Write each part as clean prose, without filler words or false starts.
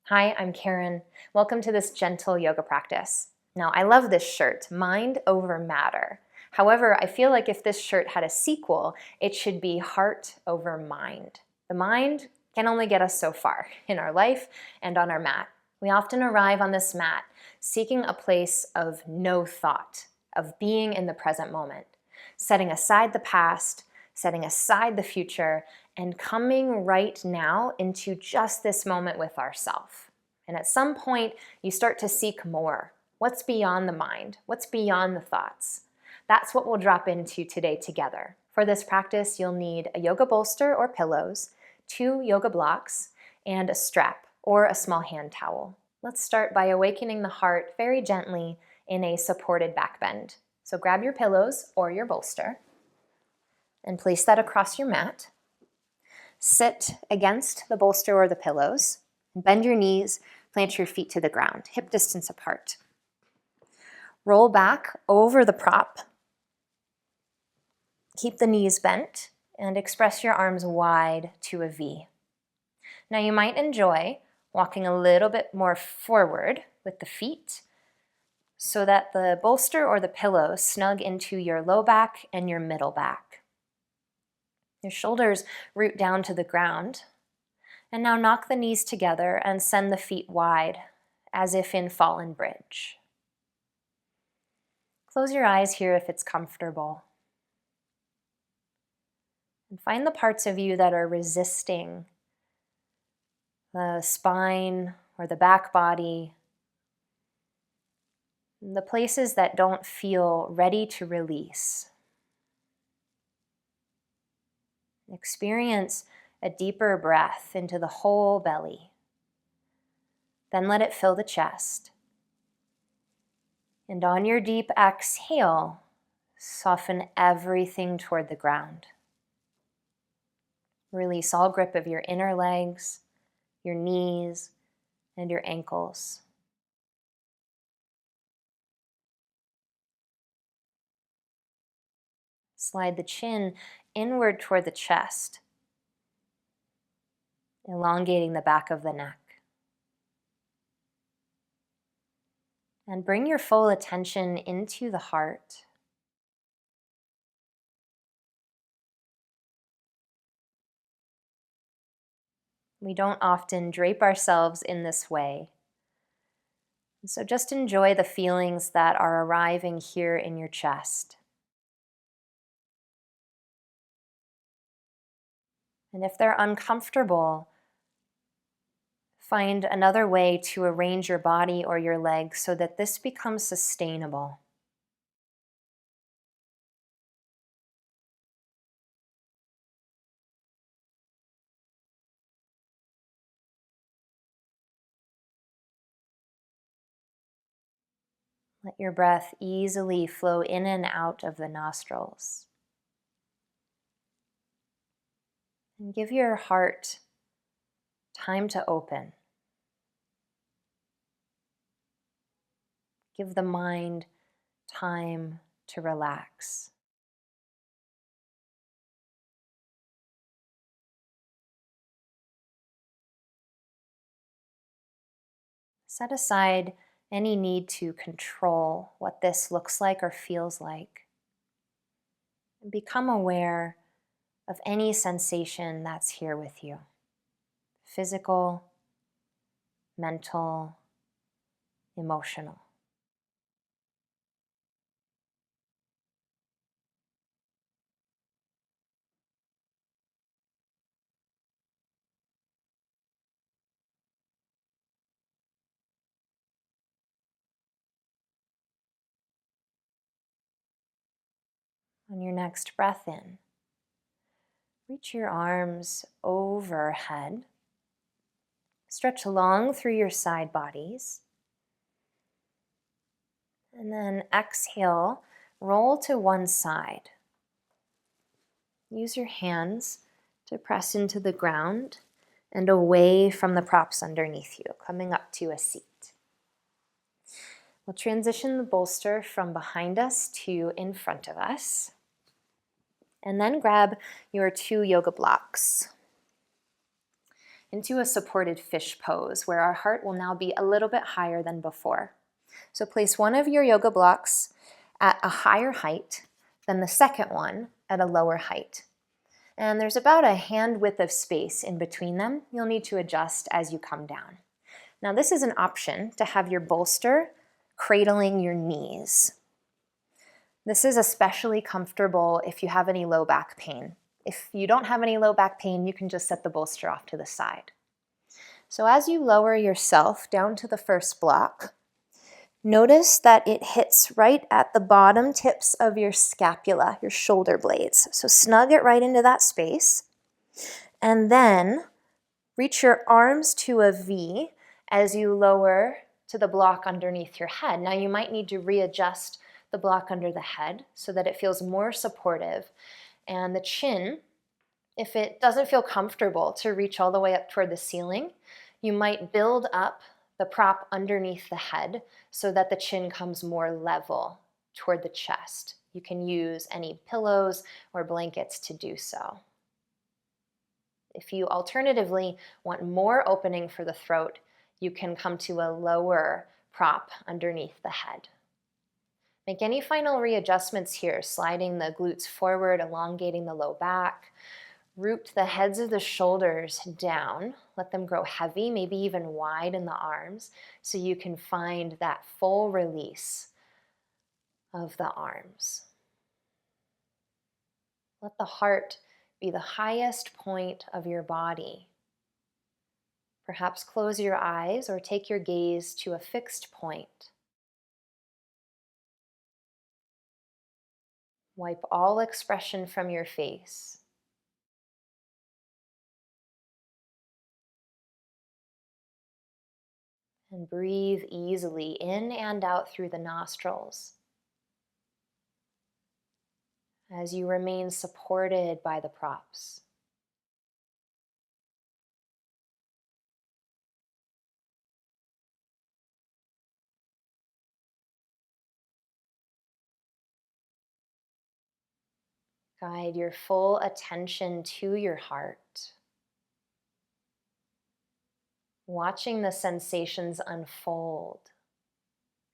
Hi, I'm Caren. Welcome to this gentle yoga practice. Now, I love this shirt, Mind Over Matter. However, I feel like if this shirt had a sequel, it should be Heart Over Mind. The mind can only get us so far in our life and on our mat. We often arrive on this mat seeking a place of no thought, of being in the present moment, setting aside the past, setting aside the future, and coming right now into just this moment with ourself. And at some point, you start to seek more. What's beyond the mind? What's beyond the thoughts? That's what we'll drop into today together. For this practice, you'll need a yoga bolster or pillows, 2 yoga blocks, and a strap or a small hand towel. Let's start by awakening the heart very gently in a supported back bend. So grab your pillows or your bolster and place that across your mat. Sit against the bolster or the pillows. Bend your knees, plant your feet to the ground, hip distance apart. Roll back over the prop. Keep the knees bent and express your arms wide to a V. Now you might enjoy walking a little bit more forward with the feet so that the bolster or the pillows snug into your low back and your middle back. Your shoulders root down to the ground. And now knock the knees together and send the feet wide, as if in fallen bridge. Close your eyes here if it's comfortable. And find the parts of you that are resisting the spine or the back body, the places that don't feel ready to release. Experience a deeper breath into the whole belly. Then let it fill the chest. And on your deep exhale, soften everything toward the ground. Release all grip of your inner legs, your knees, and your ankles. Slide the chin inward toward the chest, elongating the back of the neck. And bring your full attention into the heart. We don't often drape ourselves in this way. So just enjoy the feelings that are arriving here in your chest. And if they're uncomfortable, find another way to arrange your body or your legs so that this becomes sustainable. Let your breath easily flow in and out of the nostrils. And give your heart time to open. Give the mind time to relax. Set aside any need to control what this looks like or feels like. And become aware of any sensation that's here with you. Physical, mental, emotional. On your next breath in, reach your arms overhead. Stretch long through your side bodies. And then exhale, roll to one side. Use your hands to press into the ground and away from the props underneath you, coming up to a seat. We'll transition the bolster from behind us to in front of us. And then grab your 2 yoga blocks. into a supported fish pose where our heart will now be a little bit higher than before. So place one of your yoga blocks at a higher height than the second one at a lower height. And there's about a hand width of space in between them. You'll need to adjust as you come down. Now this is an option to have your bolster cradling your knees. This is especially comfortable if you have any low back pain. If you don't have any low back pain, you can just set the bolster off to the side. So as you lower yourself down to the first block, notice that it hits right at the bottom tips of your scapula, your shoulder blades. So snug it right into that space. And then reach your arms to a V as you lower to the block underneath your head. Now you might need to readjust the block under the head so that it feels more supportive. And the chin, if it doesn't feel comfortable to reach all the way up toward the ceiling, you might build up the prop underneath the head so that the chin comes more level toward the chest. You can use any pillows or blankets to do so. If you alternatively want more opening for the throat, you can come to a lower prop underneath the head. Make any final readjustments here, sliding the glutes forward, elongating the low back. Root the heads of the shoulders down. Let them grow heavy, maybe even wide in the arms, so you can find that full release of the arms. Let the heart be the highest point of your body. Perhaps close your eyes or take your gaze to a fixed point. Wipe all expression from your face. And breathe easily in and out through the nostrils as you remain supported by the props. Guide your full attention to your heart, watching the sensations unfold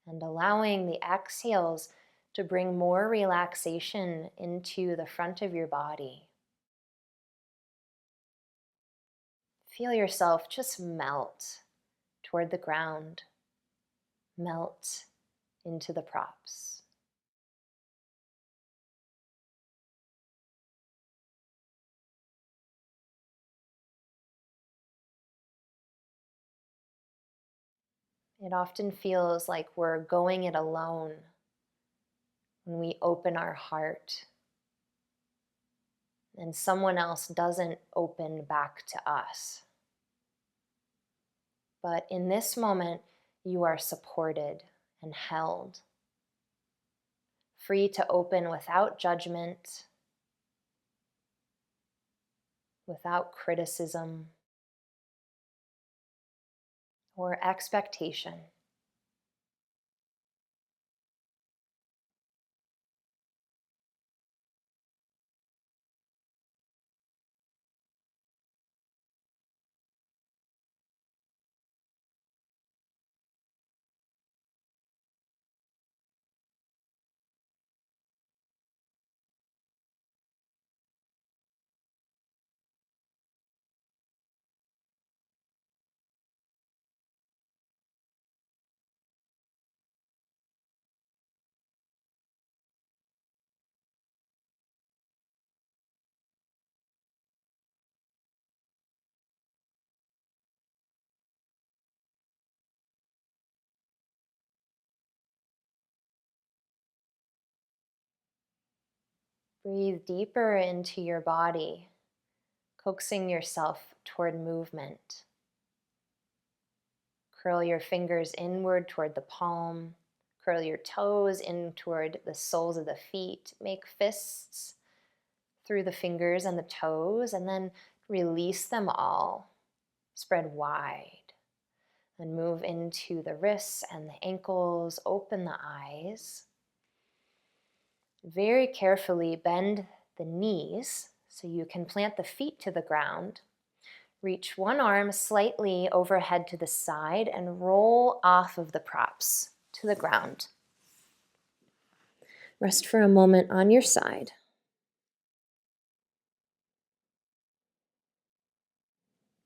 and allowing the exhales to bring more relaxation into the front of your body. Feel yourself just melt toward the ground, melt into the props. It often feels like we're going it alone when we open our heart and someone else doesn't open back to us. But in this moment, you are supported and held, free to open without judgment, without criticism or expectation. Breathe deeper into your body, coaxing yourself toward movement. Curl your fingers inward toward the palm. Curl your toes in toward the soles of the feet. Make fists through the fingers and the toes, and then release them all. Spread wide. And move into the wrists and the ankles. Open the eyes. Very carefully bend the knees so you can plant the feet to the ground. Reach one arm slightly overhead to the side and roll off of the props to the ground. Rest for a moment on your side.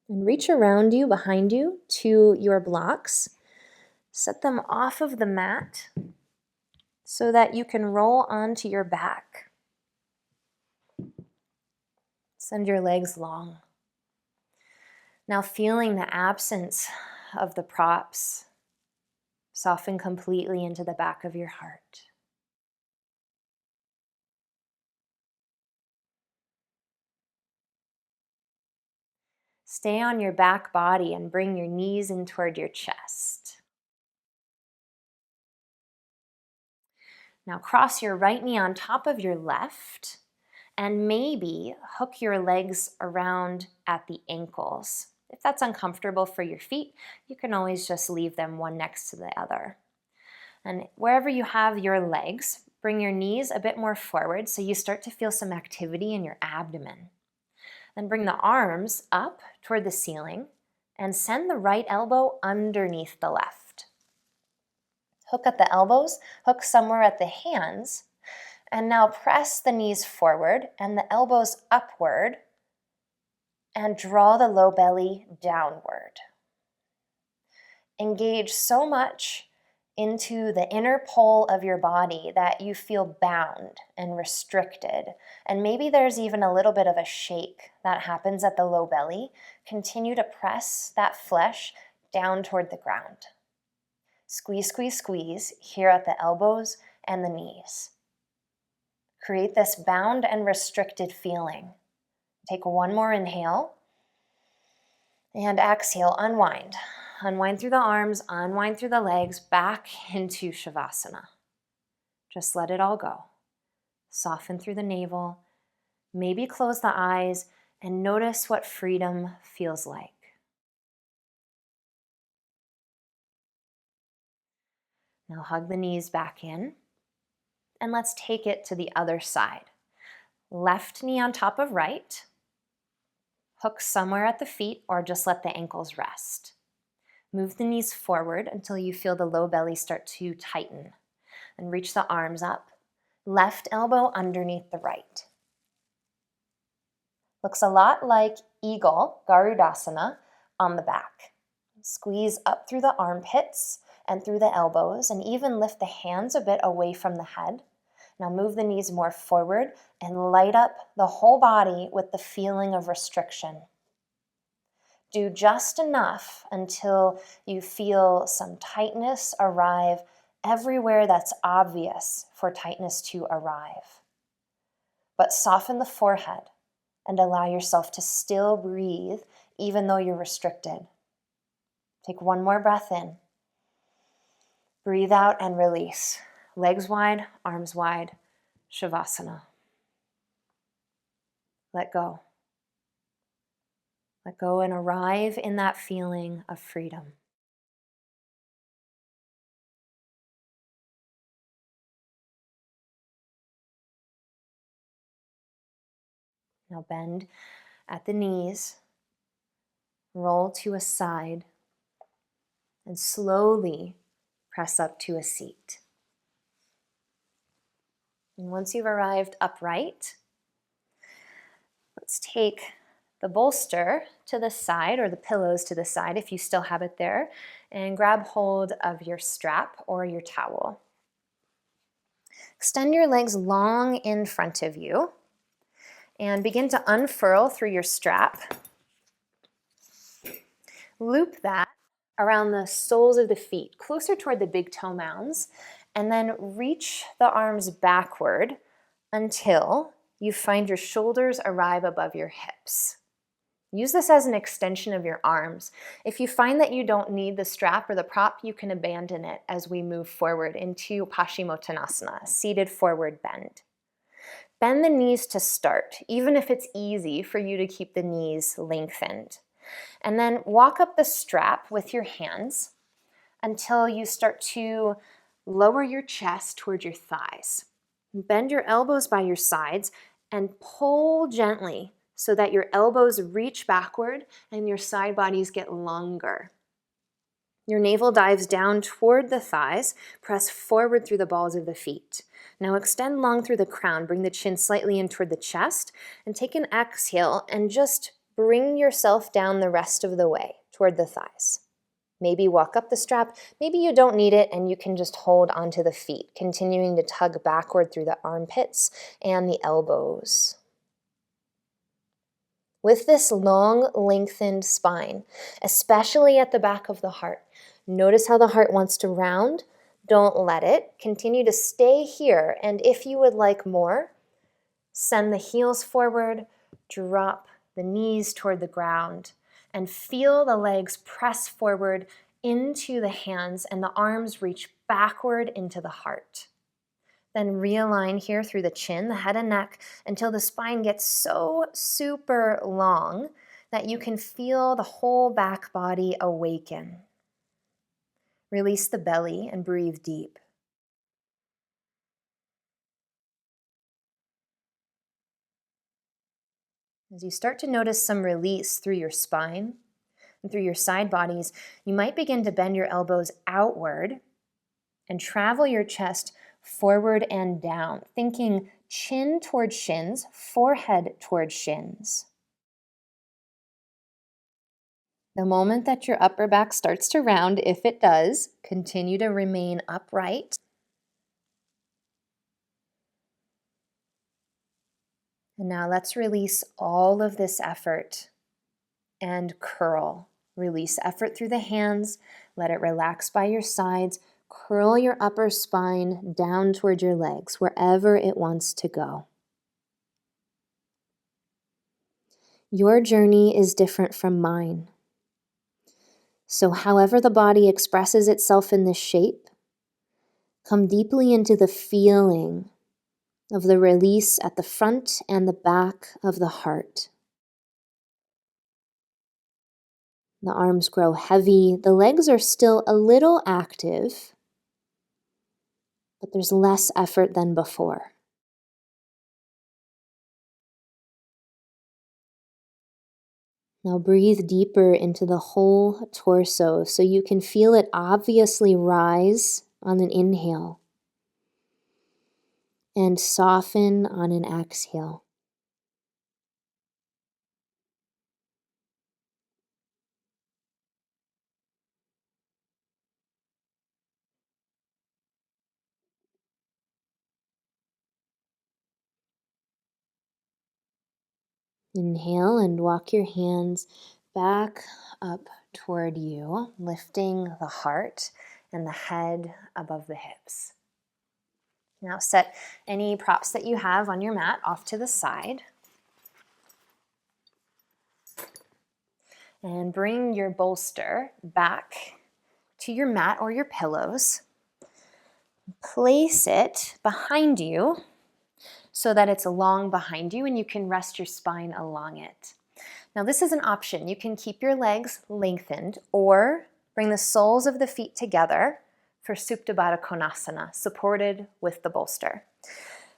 And reach around you, behind you, to your blocks. Set them off of the mat so that you can roll onto your back. Send your legs long. Now feeling the absence of the props, soften completely into the back of your heart. Stay on your back body and bring your knees in toward your chest. Now cross your right knee on top of your left and maybe hook your legs around at the ankles. If that's uncomfortable for your feet, you can always just leave them one next to the other. And wherever you have your legs, bring your knees a bit more forward so you start to feel some activity in your abdomen. Then bring the arms up toward the ceiling and send the right elbow underneath the left. Hook at the elbows, hook somewhere at the hands, and now press the knees forward and the elbows upward and draw the low belly downward. Engage so much into the inner pole of your body that you feel bound and restricted. And maybe there's even a little bit of a shake that happens at the low belly. Continue to press that flesh down toward the ground. Squeeze, squeeze, squeeze here at the elbows and the knees. Create this bound and restricted feeling. Take one more inhale. And exhale, unwind. Unwind through the arms, unwind through the legs, back into Shavasana. Just let it all go. Soften through the navel. Maybe close the eyes and notice what freedom feels like. Now hug the knees back in. And let's take it to the other side. Left knee on top of right. Hook somewhere at the feet or just let the ankles rest. Move the knees forward until you feel the low belly start to tighten. And reach the arms up. Left elbow underneath the right. Looks a lot like eagle, Garudasana, on the back. Squeeze up through the armpits and through the elbows and even lift the hands a bit away from the head. Now move the knees more forward and light up the whole body with the feeling of restriction. Do just enough until you feel some tightness arrive everywhere that's obvious for tightness to arrive. But soften the forehead and allow yourself to still breathe even though you're restricted. Take one more breath in. Breathe out and release. Legs wide, arms wide, Shavasana. Let go. Let go and arrive in that feeling of freedom. Now bend at the knees, roll to a side, and slowly press up to a seat. And once you've arrived upright, let's take the bolster to the side, or the pillows to the side if you still have it there, and grab hold of your strap or your towel. Extend your legs long in front of you and begin to unfurl through your strap. Loop that around the soles of the feet, closer toward the big toe mounds, and then reach the arms backward until you find your shoulders arrive above your hips. Use this as an extension of your arms. If you find that you don't need the strap or the prop, you can abandon it as we move forward into Paschimottanasana, seated forward bend. Bend the knees to start, even if it's easy for you to keep the knees lengthened. And then walk up the strap with your hands until you start to lower your chest towards your thighs. Bend your elbows by your sides and pull gently so that your elbows reach backward and your side bodies get longer. Your navel dives down toward the thighs. Press forward through the balls of the feet. Now extend long through the crown. Bring the chin slightly in toward the chest. And take an exhale and just bring yourself down the rest of the way toward the thighs. Maybe walk up the strap. Maybe you don't need it and you can just hold onto the feet, continuing to tug backward through the armpits and the elbows. With this long, lengthened spine, especially at the back of the heart, notice how the heart wants to round. Don't let it. Continue to stay here. And if you would like more, send the heels forward, drop the knees toward the ground, and feel the legs press forward into the hands and the arms reach backward into the heart. Then realign here through the chin, the head and neck, until the spine gets so super long that you can feel the whole back body awaken. Release the belly and breathe deep. As you start to notice some release through your spine and through your side bodies, you might begin to bend your elbows outward and travel your chest forward and down, thinking chin toward shins, forehead toward shins. The moment that your upper back starts to round, if it does, continue to remain upright. And now let's release all of this effort and curl. Release effort through the hands. Let it relax by your sides. Curl your upper spine down toward your legs, wherever it wants to go. Your journey is different from mine. So however the body expresses itself in this shape, come deeply into the feeling of the release at the front and the back of the heart. The arms grow heavy. The legs are still a little active, but there's less effort than before. Now breathe deeper into the whole torso so you can feel it obviously rise on an inhale and soften on an exhale. Inhale and walk your hands back up toward you, lifting the heart and the head above the hips. Now set any props that you have on your mat off to the side. And bring your bolster back to your mat or your pillows. Place it behind you so that it's long behind you and you can rest your spine along it. Now this is an option. You can keep your legs lengthened or bring the soles of the feet together for Supta Baddha Konasana, supported with the bolster.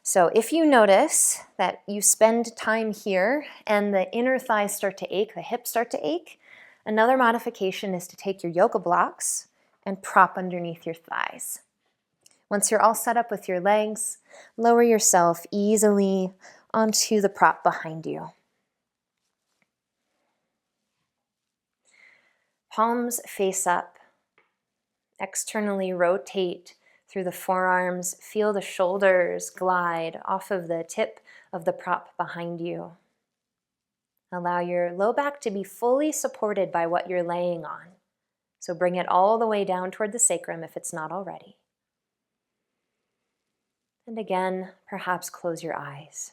So if you notice that you spend time here and the inner thighs start to ache, the hips start to ache, another modification is to take your yoga blocks and prop underneath your thighs. Once you're all set up with your legs, lower yourself easily onto the prop behind you. Palms face up. Externally rotate through the forearms. Feel the shoulders glide off of the tip of the prop behind you. Allow your low back to be fully supported by what you're laying on. So bring it all the way down toward the sacrum if it's not already. And again, perhaps close your eyes.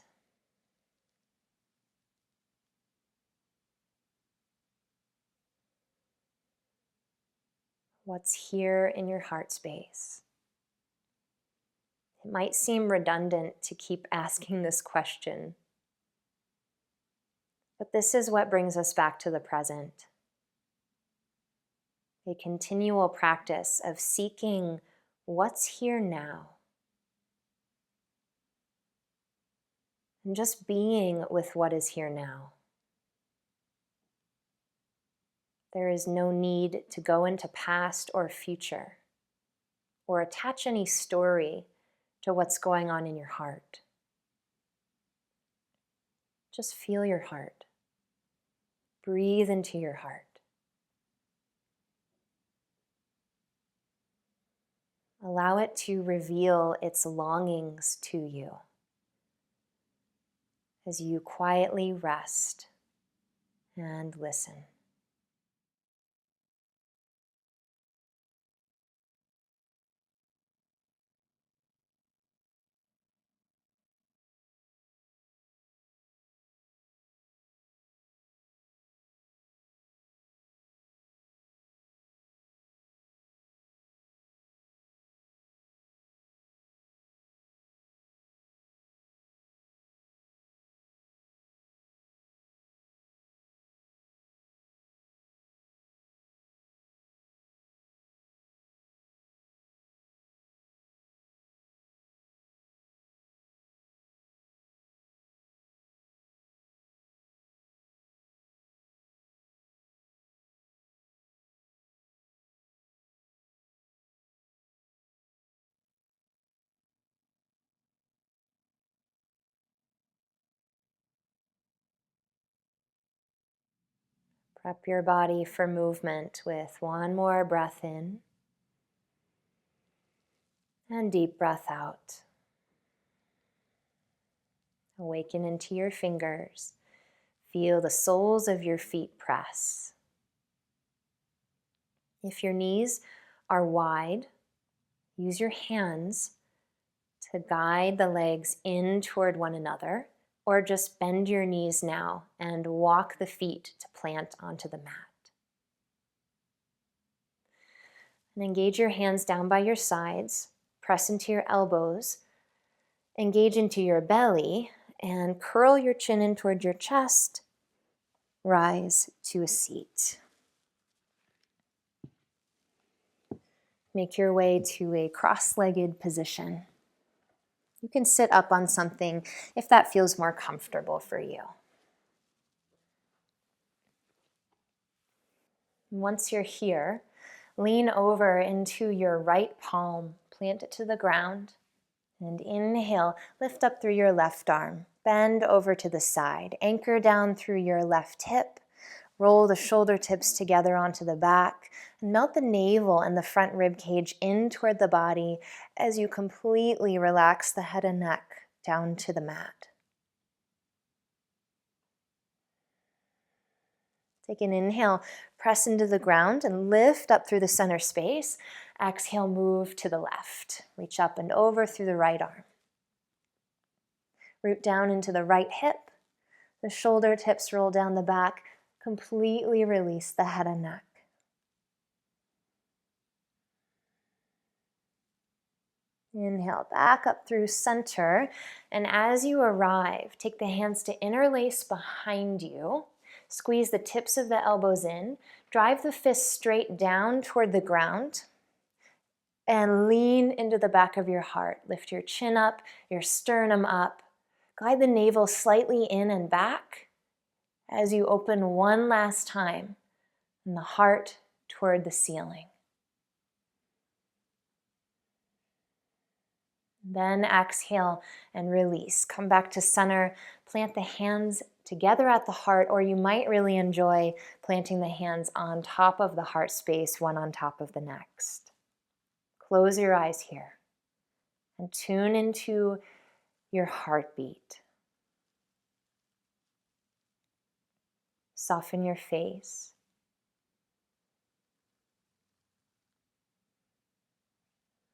What's here in your heart space? It might seem redundant to keep asking this question, but this is what brings us back to the present. A continual practice of seeking what's here now. And just being with what is here now. There is no need to go into past or future or attach any story to what's going on in your heart. Just feel your heart. Breathe into your heart. Allow it to reveal its longings to you as you quietly rest and listen. Prep your body for movement with one more breath in and deep breath out. Awaken into your fingers. Feel the soles of your feet press. If your knees are wide, use your hands to guide the legs in toward one another, or just bend your knees now and walk the feet to plant onto the mat. And engage your hands down by your sides, press into your elbows, engage into your belly, and curl your chin in toward your chest. Rise to a seat. Make your way to a cross-legged position. You can sit up on something if that feels more comfortable for you. Once you're here, lean over into your right palm, plant it to the ground, and inhale, lift up through your left arm, bend over to the side, anchor down through your left hip, roll the shoulder tips together onto the back, and melt the navel and the front rib cage in toward the body as you completely relax the head and neck down to the mat. Take an inhale, press into the ground and lift up through the center space. Exhale, move to the left. Reach up and over through the right arm. Root down into the right hip. The shoulder tips roll down the back. Completely release the head and neck. Inhale, back up through center. And as you arrive, take the hands to interlace behind you. Squeeze the tips of the elbows in. Drive the fists straight down toward the ground. And lean into the back of your heart. Lift your chin up, your sternum up. Glide the navel slightly in and back as you open one last time and the heart toward the ceiling. Then exhale and release. Come back to center. Plant the hands together at the heart, or you might really enjoy planting the hands on top of the heart space, one on top of the next. Close your eyes here and tune into your heartbeat. Soften your face.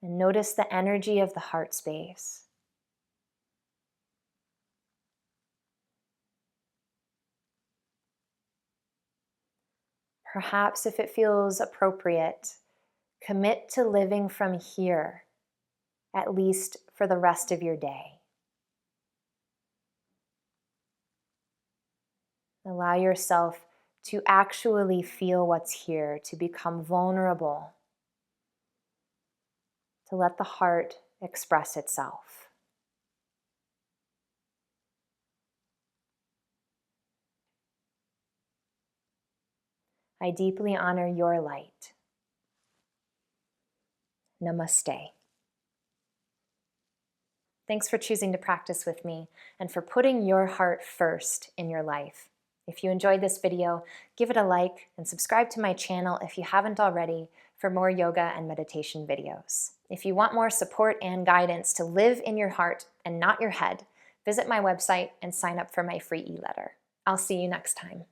And notice the energy of the heart space. Perhaps if it feels appropriate, commit to living from here, at least for the rest of your day. Allow yourself to actually feel what's here, to become vulnerable, to let the heart express itself. I deeply honor your light. Namaste. Thanks for choosing to practice with me and for putting your heart first in your life. If you enjoyed this video, give it a like and subscribe to my channel if you haven't already for more yoga and meditation videos. If you want more support and guidance to live in your heart and not your head, visit my website and sign up for my free e-letter. I'll see you next time.